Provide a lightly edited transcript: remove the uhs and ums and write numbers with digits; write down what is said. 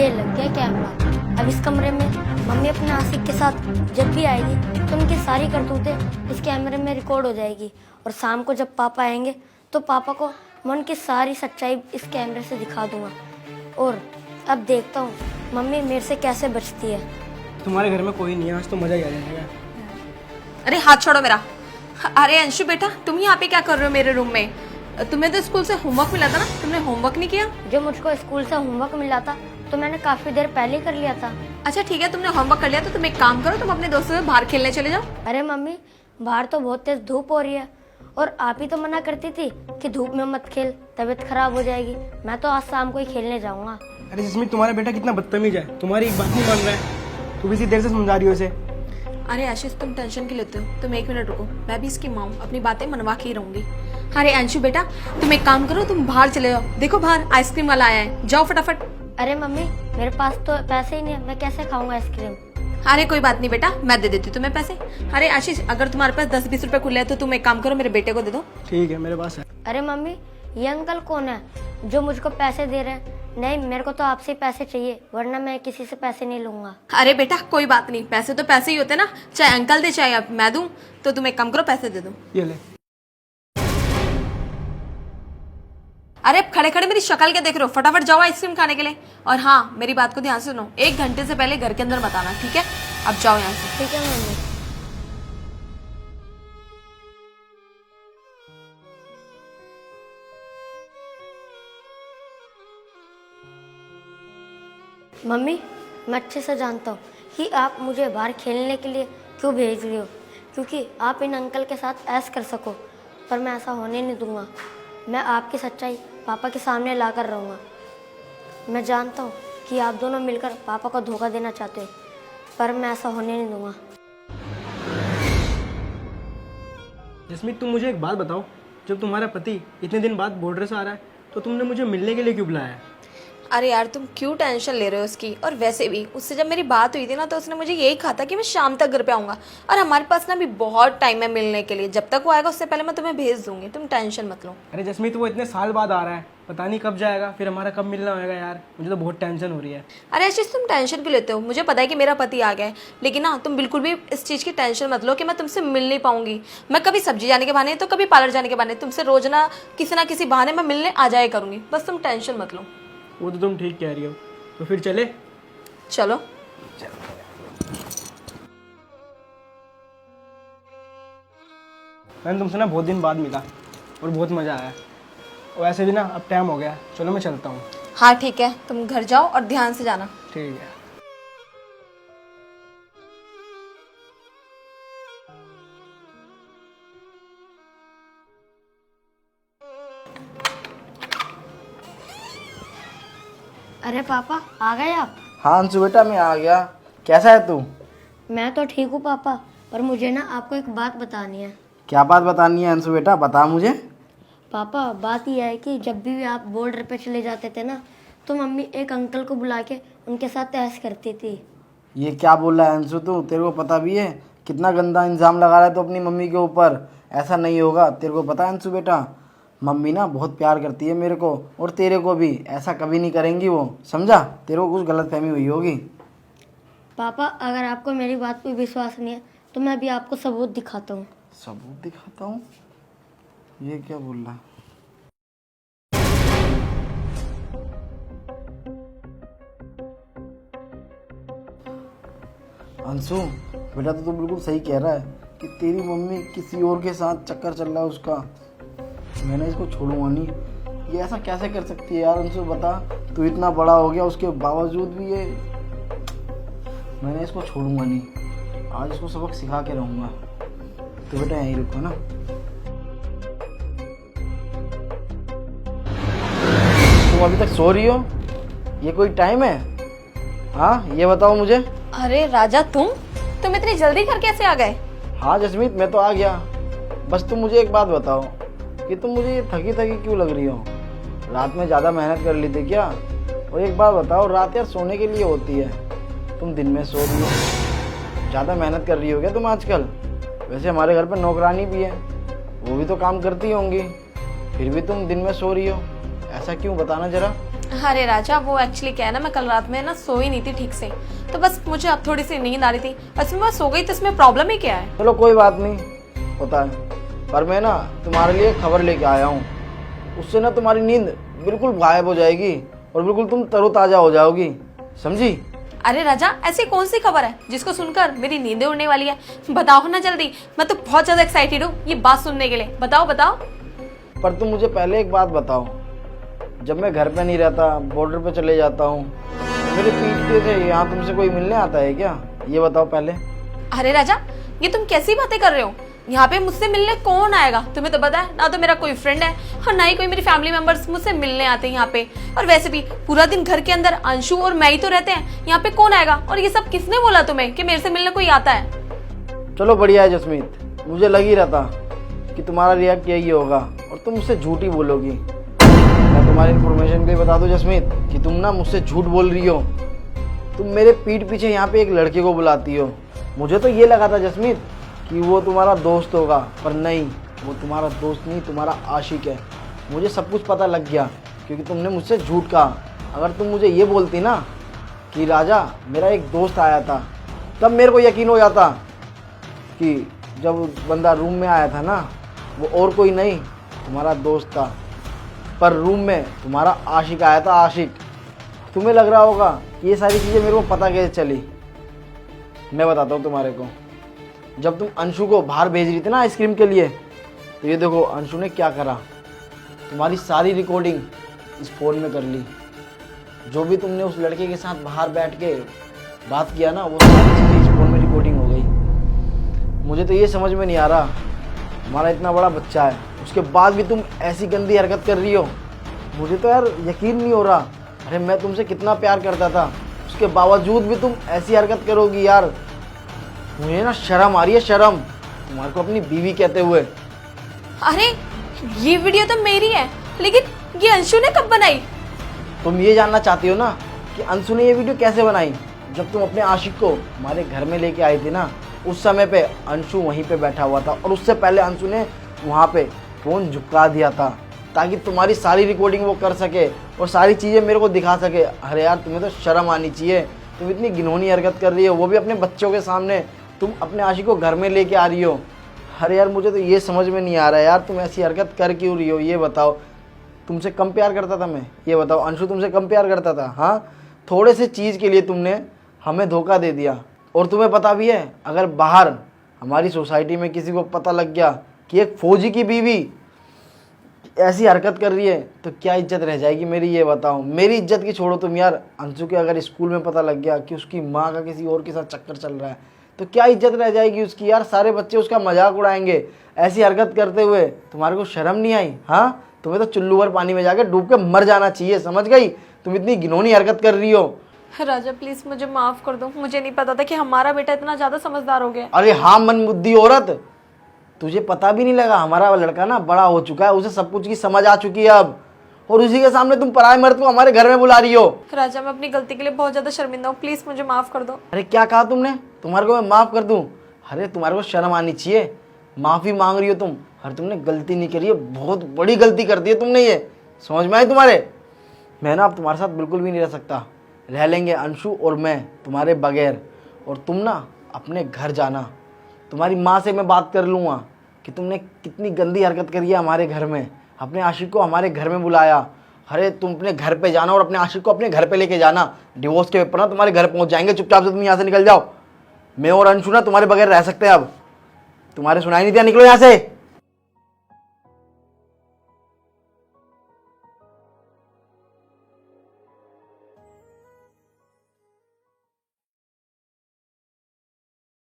ये लग गया कैमरा। अब इस कमरे में मम्मी अपने आशिक के साथ जब भी आएगी तो उनकी सारी करतूतें इस कैमरे में रिकॉर्ड हो जाएगी, और शाम को जब पापा आएंगे तो पापा को मैं उनकी सारी सच्चाई इस कैमरे से दिखा दूंगा। और अब देखता हूँ मम्मी मेरे से कैसे बचती है। तुम्हारे घर में कोई नहीं है, आज तो मजा ही आ जाएगा। अरे हाथ छोड़ो मेरा। अरे अंशु बेटा, तुम यहाँ पे क्या कर रहे हो मेरे रूम में? तुम्हें तो स्कूल से होमवर्क मिला था ना, तुमने होमवर्क नहीं किया? जो मुझको स्कूल से होमवर्क मिला था तो मैंने काफी देर पहले कर लिया था। अच्छा ठीक है, तुमने होमवर्क कर लिया तो तुम एक काम करो, तुम अपने दोस्तों से बाहर खेलने चले जाओ। अरे मम्मी, बाहर तो बहुत तेज धूप हो रही है और आप ही तो मना करती थी कि धूप में मत खेल, तबीयत खराब हो जाएगी। मैं तो आज शाम को ही खेलने जाऊंगा। अरे जिसमें तुम्हारा बेटा कितना बदतमीज है, तुम्हारी एक बात नहीं मान रहा है। तू इसी देर से समझा रही हो इसे। अरे आशीष, तुम टेंशन क्यों लेते हो? तुम एक मिनट रुको, मैं भी इसकी माँ हूँ, अपनी बातें मनवा के ही रहूंगी। अरे अंशु बेटा, तुम एक काम करो, तुम बाहर चले जाओ। देखो बाहर आइसक्रीम वाला आया है, जाओ फटाफट। अरे मम्मी, मेरे पास तो पैसे ही नहीं है, मैं कैसे खाऊंगा आइसक्रीम? अरे कोई बात नहीं बेटा, मैं दे देती हूँ तुम्हें पैसे। अरे आशीष, अगर तुम्हारे पास 10-20 रुपए खुले हैं तो तुम एक काम करो, मेरे बेटे को दे दो। ठीक है, मेरे पास है। अरे मम्मी, ये अंकल कौन है जो मुझको पैसे दे रहे हैं? नहीं, मेरे को तो आपसे ही पैसे चाहिए, वरना मैं किसी से पैसे नहीं लूंगा। अरे बेटा कोई बात नहीं, पैसे तो पैसे ही होते ना, चाहे अंकल दे चाहे मैं दूं। तो तुम एक काम करो, पैसे दे दो। ये ले। अरे खड़े खड़े मेरी शक्ल क्या देख रहे हो? फटाफट जाओ आइसक्रीम खाने के लिए। और हाँ, मेरी बात को ध्यान से सुनो, 1 घंटे से पहले घर के अंदर मत आना, ठीक है? अब जाओ यहाँ से। ठीक है मम्मी। मम्मी, मैं अच्छे से जानता हूँ कि आप मुझे बाहर खेलने के लिए क्यों भेज रही हो, क्योंकि आप इन अंकल के साथ ऐश कर सको, पर मैं ऐसा होने नहीं दूंगा। मैं आपकी सच्चाई पापा के सामने ला कर रहूँगा। मैं जानता हूँ कि आप दोनों मिलकर पापा को धोखा देना चाहते हो, पर मैं ऐसा होने नहीं दूंगा। जसमीत, तुम मुझे एक बात बताओ, जब तुम्हारा पति इतने दिन बाद बॉर्डर से आ रहा है तो तुमने मुझे मिलने के लिए क्यों बुलाया है? अरे यार, तुम क्यों टेंशन ले रहे हो उसकी? और वैसे भी उससे जब मेरी बात हुई थी ना, तो उसने मुझे यही कहा था कि मैं शाम तक घर पे आऊँगा, और हमारे पास ना अभी बहुत टाइम है मिलने के लिए। जब तक वो आएगा उससे पहले मैं तुम्हें भेज दूंगी, तुम टेंशन मत लो। अरे जसमीत, वो इतने साल बाद आ रहा है, पता नहीं कब जाएगा, फिर हमारा कब मिलना होगा यार। मुझे तो बहुत टेंशन हो रही है। अरे आशीष, तुम टेंशन क्यों लेते हो? मुझे पता है कि मेरा पति आ गया है, लेकिन ना तुम बिल्कुल भी इस चीज़ की टेंशन मत लो कि मैं तुमसे मिल नहीं पाऊंगी। मैं कभी सब्जी जाने के बहाने तो कभी पार्लर जाने के बहाने तुमसे रोज ना किसी बहाने मैं मिलने आ जाया करूंगी। बस तुम टेंशन मत लो। वो तो तुम ठीक कह रही हो, तो फिर चले। चलो। मैंने तुमसे ना बहुत दिन बाद मिला और बहुत मज़ा आया। वैसे भी ना अब टाइम हो गया, चलो मैं चलता हूँ। हाँ ठीक है, तुम घर जाओ और ध्यान से जाना। ठीक है। अरे पापा, आ गए आप? हाँ अंशु बेटा, मैं आ गया। कैसा है तू? मैं तो ठीक हूँ पापा, पर मुझे ना आपको एक बात बतानी है। क्या बात बतानी है अंशु बेटा, बता मुझे। पापा, बात यह है कि जब भी आप बॉर्डर पे चले जाते थे ना, तो मम्मी एक अंकल को बुला के उनके साथ ऐश करती थी। ये क्या बोल रहा है अंशु तू? तेरे को पता भी है कितना गंदा इल्ज़ाम लगा रहा है तो अपनी मम्मी के ऊपर। ऐसा नहीं होगा, तेरे को पता है अंशु बेटा, मम्मी ना बहुत प्यार करती है मेरे को और तेरे को भी। ऐसा कभी नहीं करेंगी वो, समझा? तेरे को कुछ गलतफहमी हुई होगी। पापा, अगर आपको मेरी बात पे विश्वास नहीं है तो मैं भी आपको सबूत दिखाता हूँ। सबूत दिखाता हूँ? ये क्या बोल रहा है? अंशु बेटा, तो तू बिल्कुल सही कह रहा है कि तेरी मम्मी किसी और के साथ चक्कर चल रहा है उसका। मैंने इसको छोड़ूंगा नहीं। ये ऐसा कैसे कर सकती है यार अंशु, बता। तू इतना बड़ा हो गया, उसके बावजूद भी ये। मैंने इसको छोड़ूंगा नहीं, आज इसको सबक सिखा के रहूँगा। तो बेटा यहीं रुको ना। तुम अभी तक सो रही हो? ये कोई टाइम है? हाँ ये बताओ मुझे। अरे राजा, तुम इतनी जल्दी घर कैसे आ गए? हाँ जसमीत, मैं तो आ गया। बस तुम मुझे एक बात बताओ कि तुम मुझे थकी थकी क्यों लग रही हो? रात में ज़्यादा मेहनत कर ली थी क्या? और एक बात बताओ, रात यार सोने के लिए होती है, तुम दिन में सो रही हो। ज़्यादा मेहनत कर रही हो क्या तुम आजकल? वैसे हमारे घर पर नौकरानी भी है, वो भी तो काम करती होंगी, फिर भी तुम दिन में सो रही हो। ऐसा क्यों, बताना जरा। अरे राजा, वो एक्चुअली क्या है ना, मैं कल रात में ना सोई नहीं थी ठीक से, तो बस मुझे अब थोड़ी सी नींद आ रही थी। वैसे मैं सो गई तो इसमें प्रॉब्लम ही क्या है? चलो कोई बात नहीं, होता है। पर मैं ना तुम्हारे लिए खबर लेके आया हूँ, उससे ना तुम्हारी नींद बिल्कुल गायब हो जाएगी और बिल्कुल तुम तरोताजा हो जाओगी, समझी? अरे राजा, ऐसी कौन सी खबर है जिसको सुनकर मेरी नींदें उड़ने वाली है? बताओ ना जल्दी, मैं तो बहुत ज्यादा एक्साइटेड हूँ ये बात सुनने के लिए। बताओ बताओ। पर तुम मुझे पहले एक बात बताओ, जब मैं घर पे नहीं रहता, बॉर्डर पे चले जाता हूँ, मेरे पीछे से यहाँ तुमसे कोई मिलने आता है क्या? ये बताओ पहले। अरे राजा, ये तुम कैसी बातें कर रहे हो? यहाँ पे मुझसे मिलने कौन आएगा? तुम्हें तो पता है ना, तो मेरा कोई फ्रेंड है और ना ही कोई मेरी फैमिली मेंबर्स मुझसे मिलने आते हैं यहाँ पे। और वैसे भी पूरा दिन घर के अंदर अंशु और मैं ही तो रहते हैं, यहाँ पे कौन आएगा? और ये सब किसने बोला तुम्हें कि मेरे से मिलने कोई आता है? चलो बढ़िया है जसमीत, मुझे लग ही रहा था कि तुम्हारा रिएक्ट यही होगा और तुम मुझसे झूठ ही बोलोगी। मैं तुम्हारी इन्फॉर्मेशन के लिए बता दूं जसमीत कि तुम ना मुझसे झूठ बोल रही हो। तुम मेरे पीठ पीछे यहाँ पे एक लड़के को बुलाती हो। मुझे तो ये लगा था जसमीत कि वो तुम्हारा दोस्त होगा, पर नहीं, वो तुम्हारा दोस्त नहीं, तुम्हारा आशिक है। मुझे सब कुछ पता लग गया क्योंकि तुमने मुझसे झूठ कहा। अगर तुम मुझे ये बोलती ना कि राजा मेरा एक दोस्त आया था, तब मेरे को यकीन हो जाता कि जब बंदा रूम में आया था ना, वो और कोई नहीं, तुम्हारा दोस्त था। पर रूम में तुम्हारा आशिक आया था, आशिक। तुम्हें लग रहा होगा कि ये सारी चीज़ें मेरे को पता कैसे चली। मैं बताता हूँ तुम्हारे को। जब तुम अंशु को बाहर भेज रही थी ना आइसक्रीम के लिए, तो ये देखो अंशु ने क्या करा, तुम्हारी सारी रिकॉर्डिंग इस फ़ोन में कर ली। जो भी तुमने उस लड़के के साथ बाहर बैठ के बात किया ना, वो सारी चीज़ें इस फ़ोन में रिकॉर्डिंग हो गई। मुझे तो ये समझ में नहीं आ रहा, हमारा इतना बड़ा बच्चा है, उसके बाद भी तुम ऐसी गंदी हरकत कर रही हो। मुझे तो यार यकीन नहीं हो रहा। अरे मैं तुमसे कितना प्यार करता था, उसके बावजूद भी तुम ऐसी हरकत करोगी यार। मुझे ना शर्म आ रही है, शर्म, तुम्हारे को अपनी बीवी कहते हुए। अरे ये वीडियो तो मेरी है, लेकिन ये अंशु ने कब बनाई? तुम ये जानना चाहती हो ना कि अंशु ने ये वीडियो कैसे बनाई? जब तुम अपने आशिक को हमारे घर में लेके आई थी ना, उस समय पे अंशु वहीं पे बैठा हुआ था और उससे पहले अंशु ने वहाँ पे फ़ोन झुका दिया था ताकि तुम्हारी सारी रिकॉर्डिंग वो कर सके और सारी चीज़ें मेरे को दिखा सके। अरे यार तुम्हें तो शर्म आनी चाहिए, तुम इतनी घिनौनी हरकत कर रही हो, वो भी अपने बच्चों के सामने। तुम अपने आशिक को घर में लेके आ रही हो। अरे यार मुझे तो ये समझ में नहीं आ रहा है यार, तुम ऐसी हरकत कर क्यों रही हो? ये बताओ, तुमसे कम प्यार करता था मैं? ये बताओ, अंशु तुमसे कम प्यार करता था? हाँ, थोड़े से चीज़ के लिए तुमने हमें धोखा दे दिया। और तुम्हें पता भी है, अगर बाहर हमारी सोसाइटी में किसी को पता लग गया कि एक फौजी की बीवी ऐसी हरकत कर रही है, तो क्या इज्जत रह जाएगी मेरी? ये बताओ। मेरी इज्जत की छोड़ो तुम यार, अंशु के अगर स्कूल में पता लग गया कि उसकी माँ का किसी और के साथ चक्कर चल रहा है, तो क्या इज्जत रह जाएगी उसकी यार? सारे बच्चे उसका मजाक उड़ाएंगे ऐसी हरकत करते हुए। तुम्हारे को शर्म नहीं आई? हाँ, तुम्हें तो चुल्लू भर पानी में जाके डूब के मर जाना चाहिए, समझ गई? तुम इतनी घिनौनी हरकत कर रही हो। राजा प्लीज मुझे माफ कर दो, मुझे नहीं पता था कि हमारा बेटा इतना ज्यादा समझदार हो गया। अरे हाँ मनबुद्धि औरत, तुझे पता भी नहीं लगा, हमारा लड़का ना बड़ा हो चुका है, उसे सब कुछ की समझ आ चुकी है अब, और उसी के सामने तुम पराये मर्द को हमारे घर में बुला रही हो। राजा मैं अपनी गलती के लिए बहुत ज्यादा शर्मिंदा हूँ, प्लीज मुझे माफ कर दो। अरे क्या कहा तुमने? तुम्हारे को मैं माफ कर दूं? अरे तुम्हारे को शर्म आनी चाहिए, माफी मांग रही हो तुम। अरे तुमने गलती नहीं करी है, बहुत बड़ी गलती कर दी है तुमने, ये समझ में आई तुम्हारे? मैं ना अब तुम्हारे साथ बिल्कुल भी नहीं रह सकता। रह लेंगे अंशु और मैं तुम्हारे बगैर, और तुम ना अपने घर जाना। तुम्हारी माँ से मैं बात कर लूँगा कि तुमने कितनी गंदी हरकत करी है हमारे घर में, अपने आशिक को हमारे घर में बुलाया। अरे तुम अपने घर पे जाना और अपने आशिक को अपने घर पे लेके जाना। डिवोर्स के पेपर ना तुम्हारे घर पहुंच जाएंगे, चुपचाप से तुम यहाँ से निकल जाओ। मैं और अंशु ना तुम्हारे बगैर रह सकते हैं अब। तुम्हारे सुनाई नहीं दिया, निकलो यहाँ से।